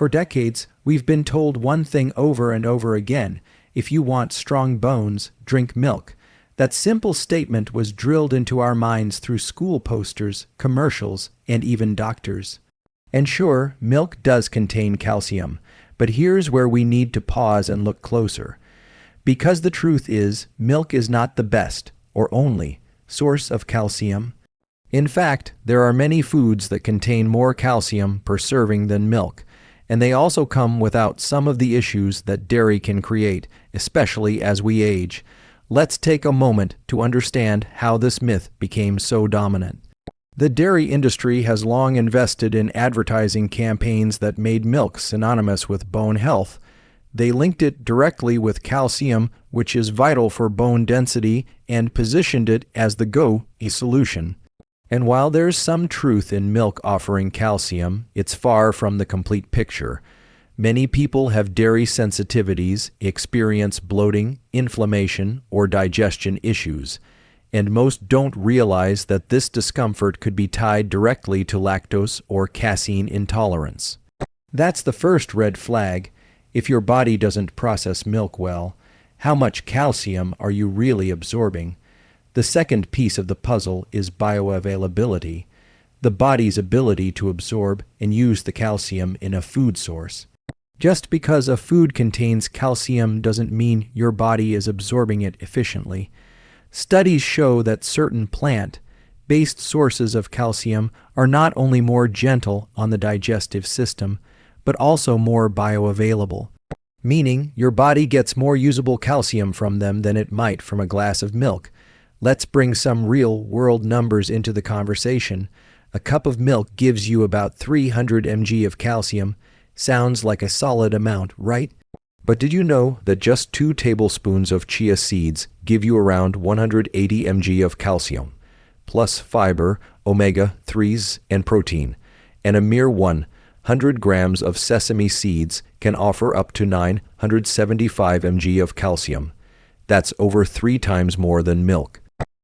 For decades, we've been told one thing over and over again: if you want strong bones, drink milk. That simple statement was drilled into our minds through school posters, commercials, and even doctors. And sure, milk does contain calcium, but here's where we need to pause and look closer. Because the truth is, milk is not the best, or only, source of calcium. In fact, there are many foods that contain more calcium per serving than milk, and they also come without some of the issues that dairy can create, especially as we age. Let's take a moment to understand how this myth became so dominant. The dairy industry has long invested in advertising campaigns that made milk synonymous with bone health. They linked it directly with calcium, which is vital for bone density, and positioned it as the go-to solution. And while there's some truth in milk offering calcium, it's far from the complete picture. Many people have dairy sensitivities, experience bloating, inflammation, or digestion issues, and most don't realize that this discomfort could be tied directly to lactose or casein intolerance. That's the first red flag. If your body doesn't process milk well, how much calcium are you really absorbing? The second piece of the puzzle is bioavailability, the body's ability to absorb and use the calcium in a food source. Just because a food contains calcium doesn't mean your body is absorbing it efficiently. Studies show that certain plant-based sources of calcium are not only more gentle on the digestive system, but also more bioavailable, meaning your body gets more usable calcium from them than it might from a glass of milk. Let's bring some real-world numbers into the conversation. A cup of milk gives you about 300 mg of calcium. Sounds like a solid amount, right? But did you know that just 2 tablespoons of chia seeds give you around 180 mg of calcium, plus fiber, omega-3s, and protein, and a mere 100 grams of sesame seeds can offer up to 975 mg of calcium. That's over 3 times more than milk.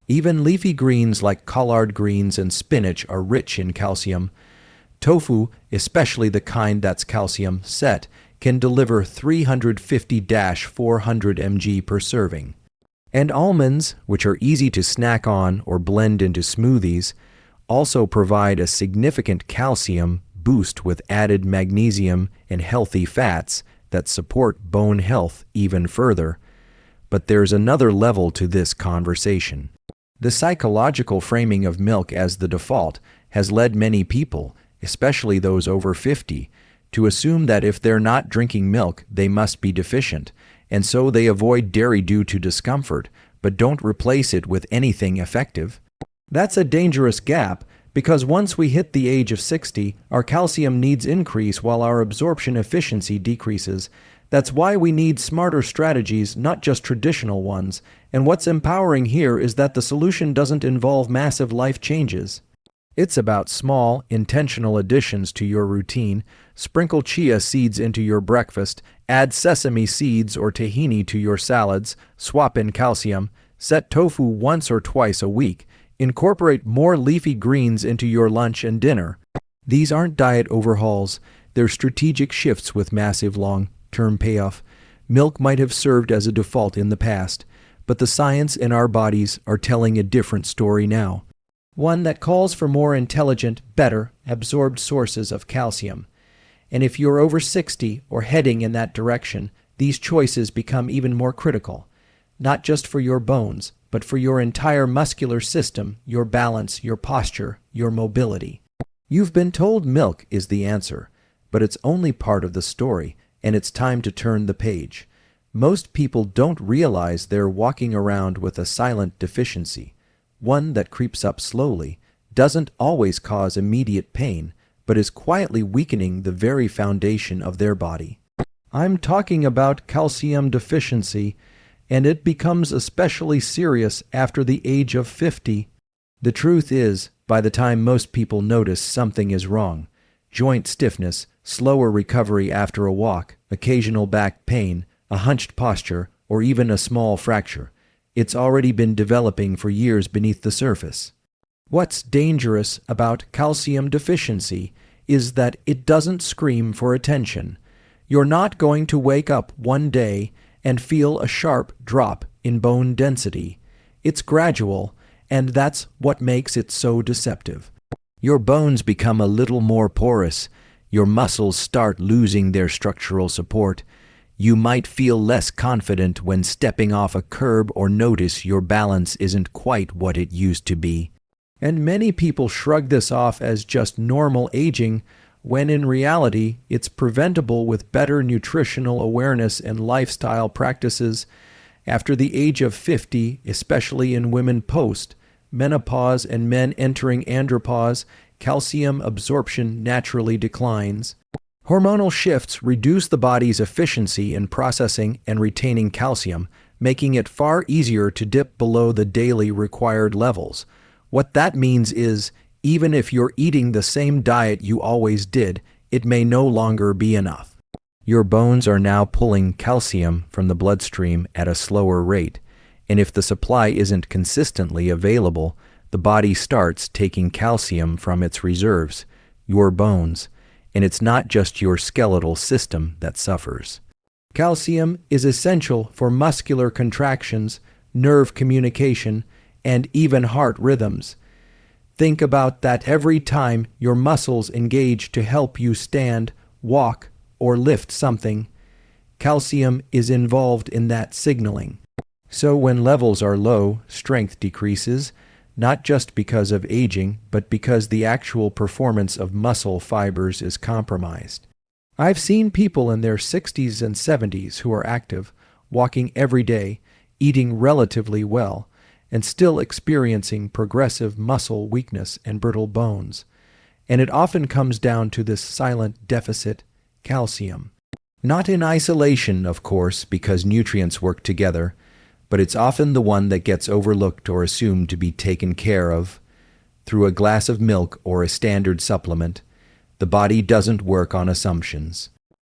Even leafy greens like collard greens and spinach are rich in calcium. Tofu, especially the kind that's calcium set, can deliver 350-400 mg per serving. And almonds, which are easy to snack on or blend into smoothies, also provide a significant calcium boost with added magnesium and healthy fats that support bone health even further. But there's another level to this conversation. The psychological framing of milk as the default has led many people, especially those over 50, to assume that if they're not drinking milk, they must be deficient, and so they avoid dairy due to discomfort, but don't replace it with anything effective. That's a dangerous gap, because once we hit the age of 60, our calcium needs increase while our absorption efficiency decreases. That's why we need smarter strategies, not just traditional ones, and what's empowering here is that the solution doesn't involve massive life changes. It's about small, intentional additions to your routine. Sprinkle chia seeds into your breakfast, add sesame seeds or tahini to your salads, swap in calcium, set tofu once or twice a week, incorporate more leafy greens into your lunch and dinner. These aren't diet overhauls, they're strategic shifts with massive long-term payoff. Milk might have served as a default in the past, but the science in our bodies are telling a different story now. One that calls for more intelligent, better absorbed sources of calcium. And if you're over 60 or heading in that direction, these choices become even more critical, not just for your bones, but for your entire muscular system, your balance, your posture, your mobility. You've been told milk is the answer, but it's only part of the story, and it's time to turn the page. Most people don't realize they're walking around with a silent deficiency. One that creeps up slowly, doesn't always cause immediate pain, but is quietly weakening the very foundation of their body. I'm talking about calcium deficiency, and it becomes especially serious after the age of 50. The truth is, by the time most people notice something is wrong, joint stiffness, slower recovery after a walk, occasional back pain, a hunched posture, or even a small fracture, it's already been developing for years beneath the surface. What's dangerous about calcium deficiency is that it doesn't scream for attention. You're not going to wake up one day and feel a sharp drop in bone density. It's gradual, and that's what makes it so deceptive. Your bones become a little more porous. Your muscles start losing their structural support. You might feel less confident when stepping off a curb or notice your balance isn't quite what it used to be. And many people shrug this off as just normal aging, when in reality it's preventable with better nutritional awareness and lifestyle practices. After the age of 50, especially in women post-menopause and men entering andropause, calcium absorption naturally declines. Hormonal shifts reduce the body's efficiency in processing and retaining calcium, making it far easier to dip below the daily required levels. What that means is, even if you're eating the same diet you always did, it may no longer be enough. Your bones are now pulling calcium from the bloodstream at a slower rate, and if the supply isn't consistently available, the body starts taking calcium from its reserves, your bones, and it's not just your skeletal system that suffers. Calcium is essential for muscular contractions, nerve communication, and even heart rhythms. Think about that every time your muscles engage to help you stand, walk, or lift something. Calcium is involved in that signaling. So when levels are low, strength decreases, not just because of aging, but because the actual performance of muscle fibers is compromised. I've seen people in their 60s and 70s who are active, walking every day, eating relatively well, and still experiencing progressive muscle weakness and brittle bones. And it often comes down to this silent deficit, calcium. Not in isolation, of course, because nutrients work together, but it's often the one that gets overlooked or assumed to be taken care of through a glass of milk or a standard supplement. The body doesn't work on assumptions.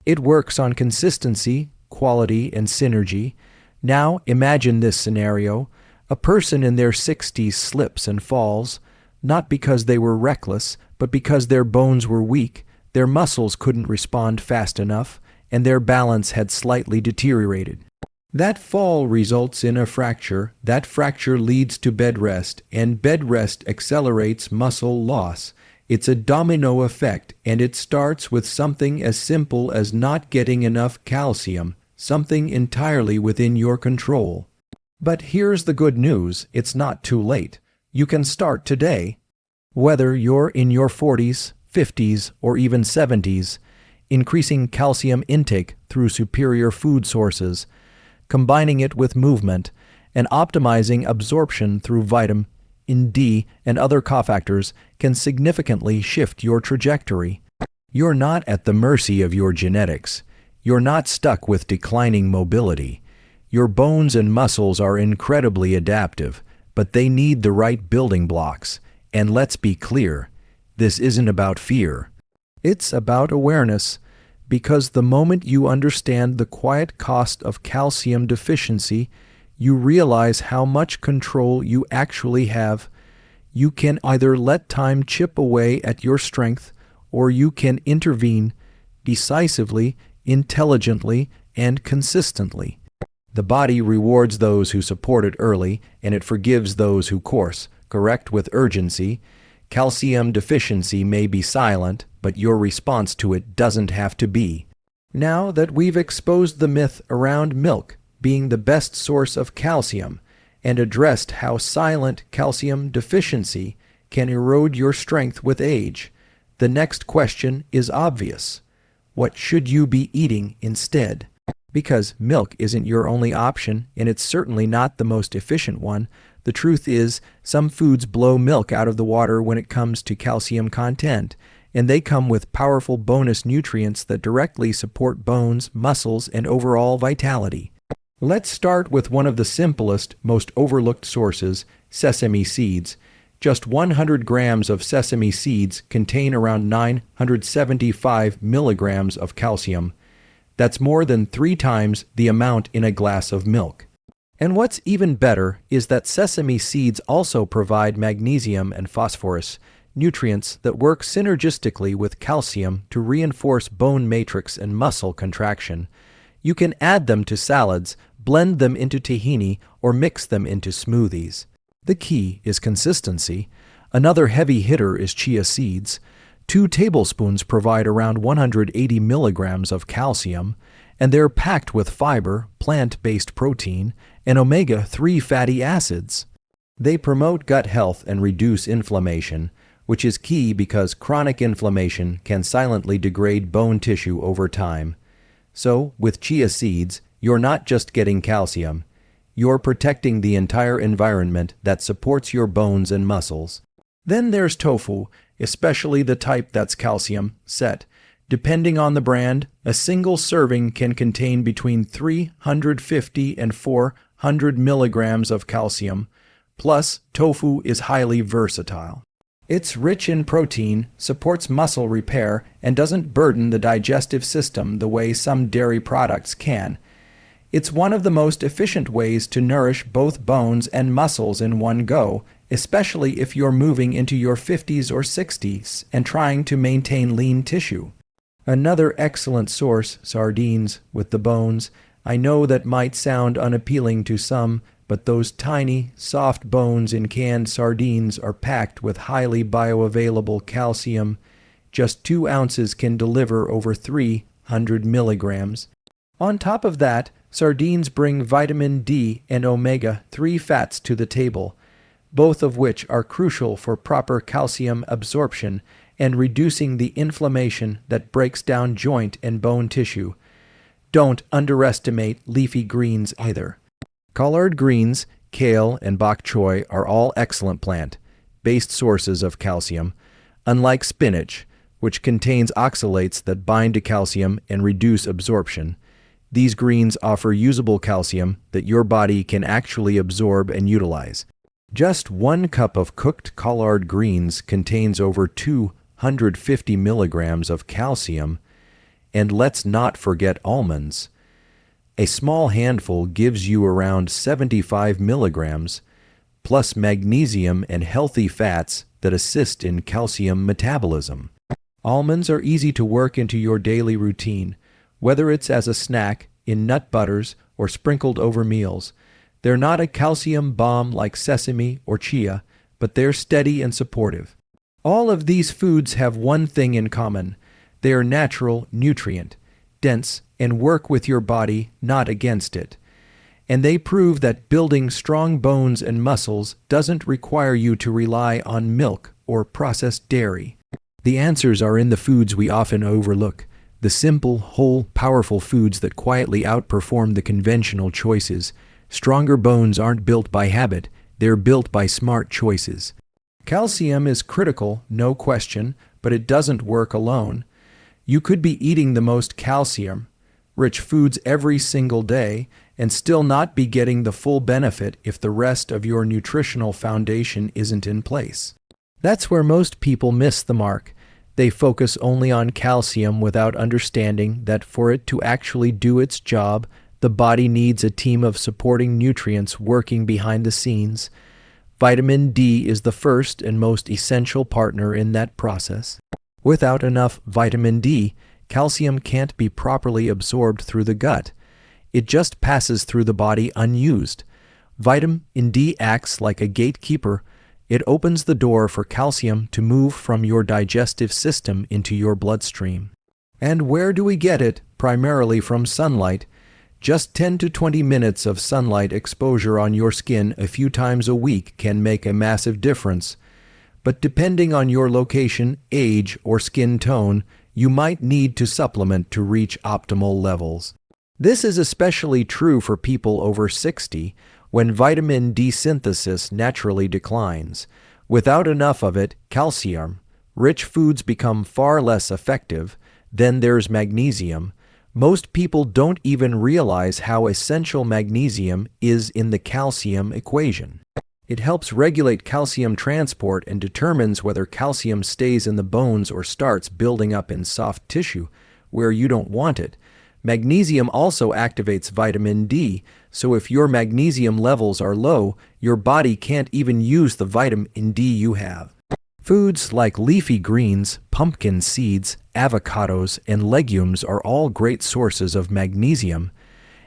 It works on consistency, quality, and synergy. Now imagine this scenario. A person in their 60s slips and falls, not because they were reckless, but because their bones were weak, their muscles couldn't respond fast enough, and their balance had slightly deteriorated. That fall results in a fracture. That fracture leads to bed rest, and bed rest accelerates muscle loss. It's a domino effect, and it starts with something as simple as not getting enough calcium, something entirely within your control. But here's the good news, it's not too late. You can start today. Whether you're in your 40s, 50s, or even 70s, increasing calcium intake through superior food sources, combining it with movement, and optimizing absorption through vitamin D and other cofactors can significantly shift your trajectory. You're not at the mercy of your genetics. You're not stuck with declining mobility. Your bones and muscles are incredibly adaptive, but they need the right building blocks. And let's be clear, this isn't about fear. It's about awareness, because the moment you understand the quiet cost of calcium deficiency, you realize how much control you actually have. You can either let time chip away at your strength, or you can intervene decisively, intelligently, and consistently. The body rewards those who support it early, and it forgives those who course correct with urgency. Calcium deficiency may be silent, but your response to it doesn't have to be. Now that we've exposed the myth around milk being the best source of calcium and addressed how silent calcium deficiency can erode your strength with age, the next question is obvious. What should you be eating instead? Because milk isn't your only option, and it's certainly not the most efficient one. The truth is, some foods blow milk out of the water when it comes to calcium content, and they come with powerful bonus nutrients that directly support bones, muscles, and overall vitality. Let's start with one of the simplest, most overlooked sources, sesame seeds. Just 100 grams of sesame seeds contain around 975 milligrams of calcium. That's more than 3 times the amount in a glass of milk. And what's even better is that sesame seeds also provide magnesium and phosphorus, nutrients that work synergistically with calcium to reinforce bone matrix and muscle contraction. You can add them to salads, blend them into tahini, or mix them into smoothies. The key is consistency. Another heavy hitter is chia seeds. 2 tablespoons provide around 180 milligrams of calcium, and they're packed with fiber, plant-based protein, and omega-3 fatty acids. They promote gut health and reduce inflammation, which is key because chronic inflammation can silently degrade bone tissue over time. So, with chia seeds, you're not just getting calcium, you're protecting the entire environment that supports your bones and muscles. Then there's tofu, especially the type that's calcium set. Depending on the brand, a single serving can contain between 350 and 400 milligrams of calcium. Plus, tofu is highly versatile. It's rich in protein, supports muscle repair, and doesn't burden the digestive system the way some dairy products can. It's one of the most efficient ways to nourish both bones and muscles in one go, especially if you're moving into your 50s or 60s and trying to maintain lean tissue. Another excellent source, sardines with the bones. I know that might sound unappealing to some, but those tiny, soft bones in canned sardines are packed with highly bioavailable calcium. Just 2 ounces can deliver over 300 milligrams. On top of that, sardines bring vitamin D and omega-3 fats to the table, both of which are crucial for proper calcium absorption and reducing the inflammation that breaks down joint and bone tissue. Don't underestimate leafy greens either. Collard greens, kale, and bok choy are all excellent plant-based sources of calcium, unlike spinach, which contains oxalates that bind to calcium and reduce absorption. These greens offer usable calcium that your body can actually absorb and utilize. Just 1 cup of cooked collard greens contains over 250 milligrams of calcium, and let's not forget almonds. A small handful gives you around 75 milligrams, plus magnesium and healthy fats that assist in calcium metabolism. Almonds are easy to work into your daily routine, whether it's as a snack, in nut butters, or sprinkled over meals. They're not a calcium bomb like sesame or chia, but they're steady and supportive. All of these foods have one thing in common. They are natural, nutrient, dense, and work with your body, not against it. And they prove that building strong bones and muscles doesn't require you to rely on milk or processed dairy. The answers are in the foods we often overlook, the simple, whole, powerful foods that quietly outperform the conventional choices. Stronger bones aren't built by habit, they're built by smart choices. Calcium is critical, no question, but it doesn't work alone. You could be eating the most calcium-rich foods every single day and still not be getting the full benefit if the rest of your nutritional foundation isn't in place. That's where most people miss the mark. They focus only on calcium without understanding that for it to actually do its job, the body needs a team of supporting nutrients working behind the scenes. Vitamin D is the first and most essential partner in that process. Without enough vitamin D, calcium can't be properly absorbed through the gut. It just passes through the body unused. Vitamin D acts like a gatekeeper. It opens the door for calcium to move from your digestive system into your bloodstream. And where do we get it? Primarily from sunlight. Just 10 to 20 minutes of sunlight exposure on your skin a few times a week can make a massive difference. But depending on your location, age, or skin tone, you might need to supplement to reach optimal levels. This is especially true for people over 60, when vitamin D synthesis naturally declines. Without enough of it, calcium-rich foods become far less effective. Then there's magnesium. Most people don't even realize how essential magnesium is in the calcium equation. It helps regulate calcium transport and determines whether calcium stays in the bones or starts building up in soft tissue where you don't want it. Magnesium also activates vitamin D, so if your magnesium levels are low, your body can't even use the vitamin D you have. Foods like leafy greens, pumpkin seeds, avocados, and legumes are all great sources of magnesium.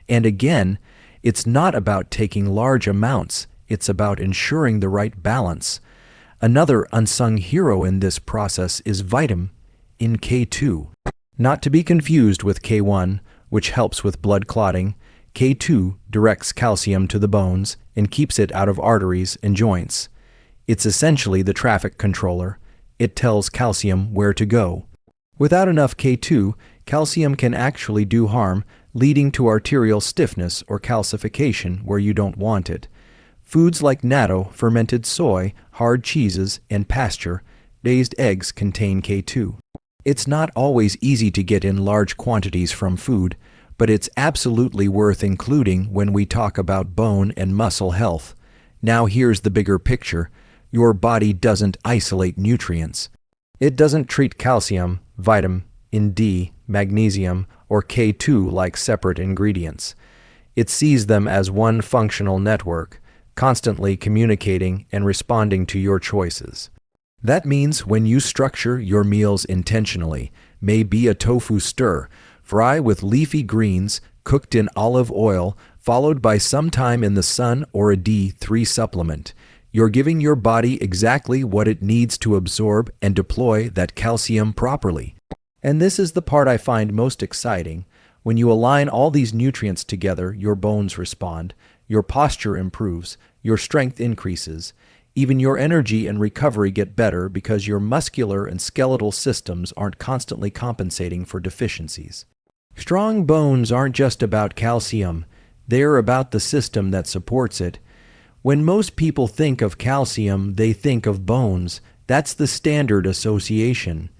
And again, it's not about taking large amounts, it's about ensuring the right balance. Another unsung hero in this process is vitamin in K2. Not to be confused with K1, which helps with blood clotting. K2 directs calcium to the bones and keeps it out of arteries and joints. It's essentially the traffic controller. It tells calcium where to go. Without enough K2, calcium can actually do harm, leading to arterial stiffness or calcification where you don't want it. Foods like natto, fermented soy, hard cheeses, and pasture-raised eggs contain K2. It's not always easy to get in large quantities from food, but it's absolutely worth including when we talk about bone and muscle health. Now here's the bigger picture. Your body doesn't isolate nutrients. It doesn't treat calcium, vitamin D, magnesium, or K2 like separate ingredients. It sees them as one functional network, constantly communicating and responding to your choices. That means when you structure your meals intentionally, may be a tofu stir, fry with leafy greens, cooked in olive oil, followed by some time in the sun or a D3 supplement, you're giving your body exactly what it needs to absorb and deploy that calcium properly. And this is the part I find most exciting. When you align all these nutrients together, your bones respond, your posture improves, your strength increases. Even your energy and recovery get better because your muscular and skeletal systems aren't constantly compensating for deficiencies. Strong bones aren't just about calcium, they're about the system that supports it. When most people think of calcium, they think of bones. That's the standard association.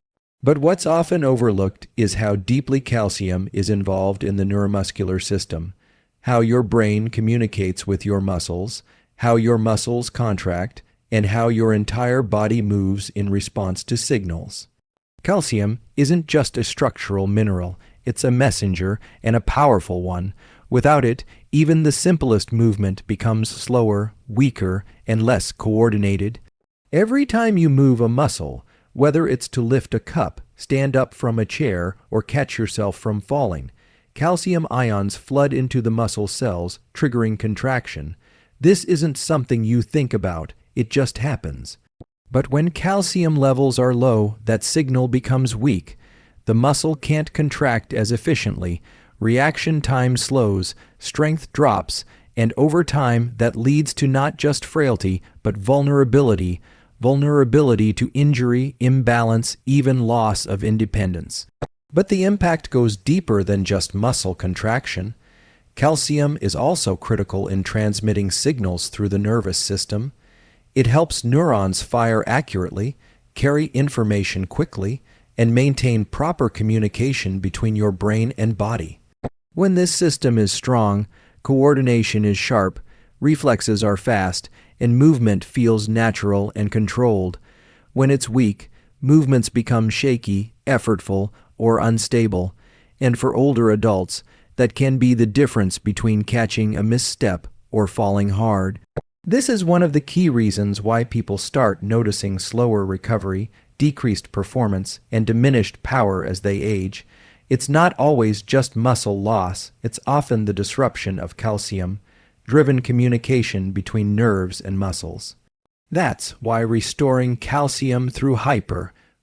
But what's often overlooked is how deeply calcium is involved in the neuromuscular system, how your brain communicates with your muscles, how your muscles contract, and how your entire body moves in response to signals. Calcium isn't just a structural mineral, it's a messenger, and a powerful one. Without it, even the simplest movement becomes slower, weaker, and less coordinated. Every time you move a muscle, whether it's to lift a cup, stand up from a chair, or catch yourself from falling, calcium ions flood into the muscle cells, triggering contraction. This isn't something you think about, it just happens. But when calcium levels are low, that signal becomes weak. The muscle can't contract as efficiently, reaction time slows, strength drops, and over time that leads to not just frailty, but vulnerability to injury, imbalance, even loss of independence. But the impact goes deeper than just muscle contraction. Calcium is also critical in transmitting signals through the nervous system. It helps neurons fire accurately, carry information quickly, and maintain proper communication between your brain and body. When this system is strong, coordination is sharp, reflexes are fast, and movement feels natural and controlled. When it's weak, movements become shaky, effortful, or unstable, and for older adults, that can be the difference between catching a misstep or falling hard. This is one of the key reasons why people start noticing slower recovery, decreased performance, and diminished power as they age. It's not always just muscle loss, it's often the disruption of calcium-driven communication between nerves and muscles. That's why restoring calcium through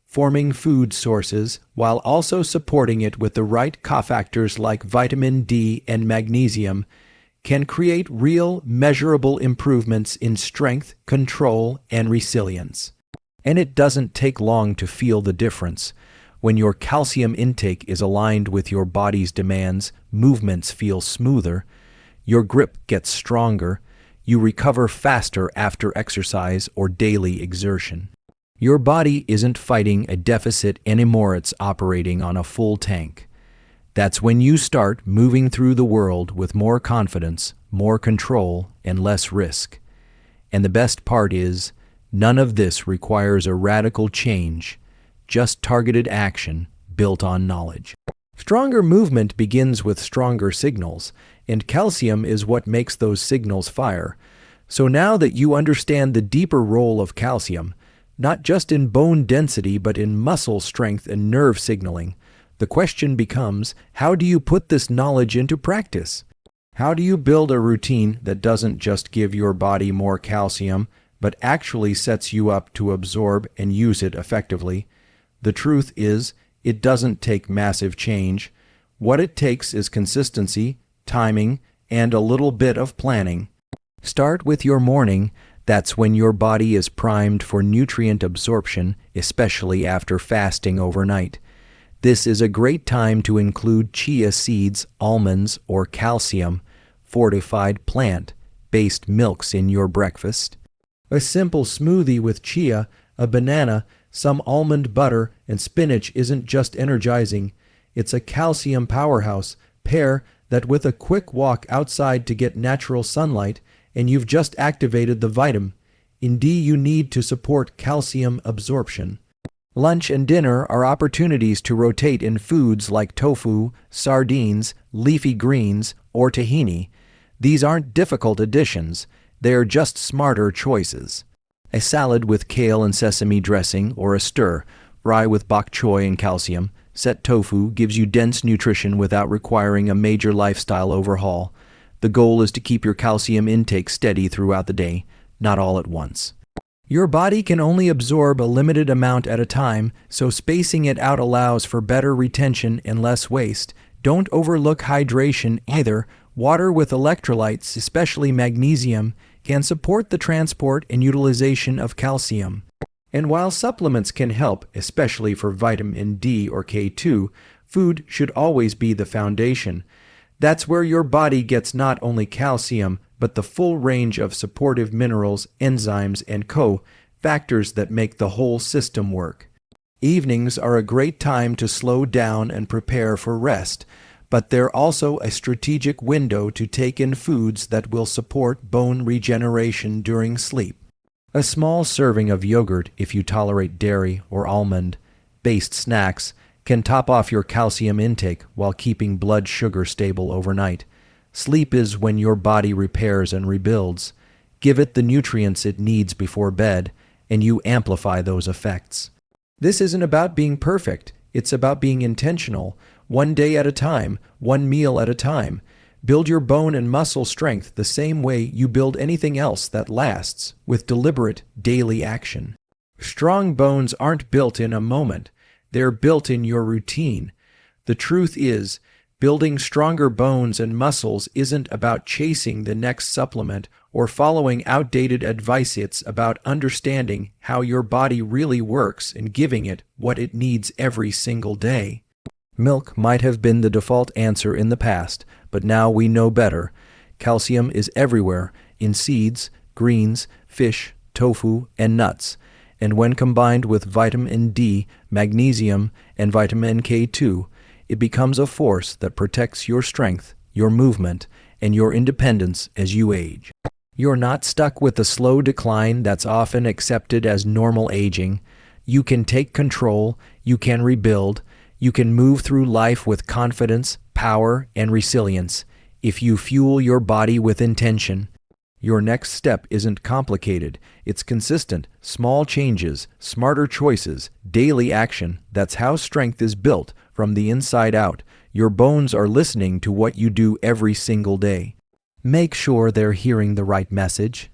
forming food sources, while also supporting it with the right cofactors like vitamin D and magnesium, can create real, measurable improvements in strength, control, and resilience. And it doesn't take long to feel the difference. When your calcium intake is aligned with your body's demands, movements feel smoother, your grip gets stronger, you recover faster after exercise or daily exertion. Your body isn't fighting a deficit anymore, it's operating on a full tank. That's when you start moving through the world with more confidence, more control, and less risk. And the best part is, none of this requires a radical change, just targeted action built on knowledge. Stronger movement begins with stronger signals, and calcium is what makes those signals fire. So now that you understand the deeper role of calcium, not just in bone density but in muscle strength and nerve signaling. The question becomes, how do you put this knowledge into practice? How do you build a routine that doesn't just give your body more calcium, but actually sets you up to absorb and use it effectively? The truth is, it doesn't take massive change. What it takes is consistency, timing, and a little bit of planning. Start with your morning. That's when your body is primed for nutrient absorption, especially after fasting overnight. This is a great time to include chia seeds, almonds, or calcium-fortified plant-based milks in your breakfast. A simple smoothie with chia, a banana, some almond butter, and spinach isn't just energizing. It's a calcium powerhouse. Pair that with a quick walk outside to get natural sunlight, and you've just activated the vitamin D you need to support calcium absorption. Lunch and dinner are opportunities to rotate in foods like tofu, sardines, leafy greens, or tahini. These aren't difficult additions. They're just smarter choices. A salad with kale and sesame dressing or a stir fry with bok choy and calcium. Set tofu gives you dense nutrition without requiring a major lifestyle overhaul. The goal is to keep your calcium intake steady throughout the day, not all at once. Your body can only absorb a limited amount at a time, so spacing it out allows for better retention and less waste. Don't overlook hydration either. Water with electrolytes, especially magnesium, can support the transport and utilization of calcium. And while supplements can help, especially for vitamin D or K2, food should always be the foundation. That's where your body gets not only calcium, but the full range of supportive minerals, enzymes, and factors that make the whole system work. Evenings are a great time to slow down and prepare for rest, but they're also a strategic window to take in foods that will support bone regeneration during sleep. A small serving of yogurt, if you tolerate dairy or almond-based snacks, can top off your calcium intake while keeping blood sugar stable overnight. Sleep is when your body repairs and rebuilds. Give it the nutrients it needs before bed, and you amplify those effects. This isn't about being perfect. It's about being intentional, one day at a time, one meal at a time. Build your bone and muscle strength the same way you build anything else that lasts, with deliberate daily action. Strong bones aren't built in a moment. They're built in your routine. The truth is, building stronger bones and muscles isn't about chasing the next supplement or following outdated advice. It's about understanding how your body really works and giving it what it needs every single day. Milk might have been the default answer in the past, but now we know better. Calcium is everywhere, in seeds, greens, fish, tofu, and nuts. And when combined with vitamin D, magnesium, and vitamin K2, it becomes a force that protects your strength, your movement, and your independence as you age. You're not stuck with the slow decline that's often accepted as normal aging. You can take control, you can rebuild, you can move through life with confidence, power, and resilience if you fuel your body with intention. Your next step isn't complicated. It's consistent, small changes, smarter choices, daily action. That's how strength is built from the inside out. Your bones are listening to what you do every single day. Make sure they're hearing the right message.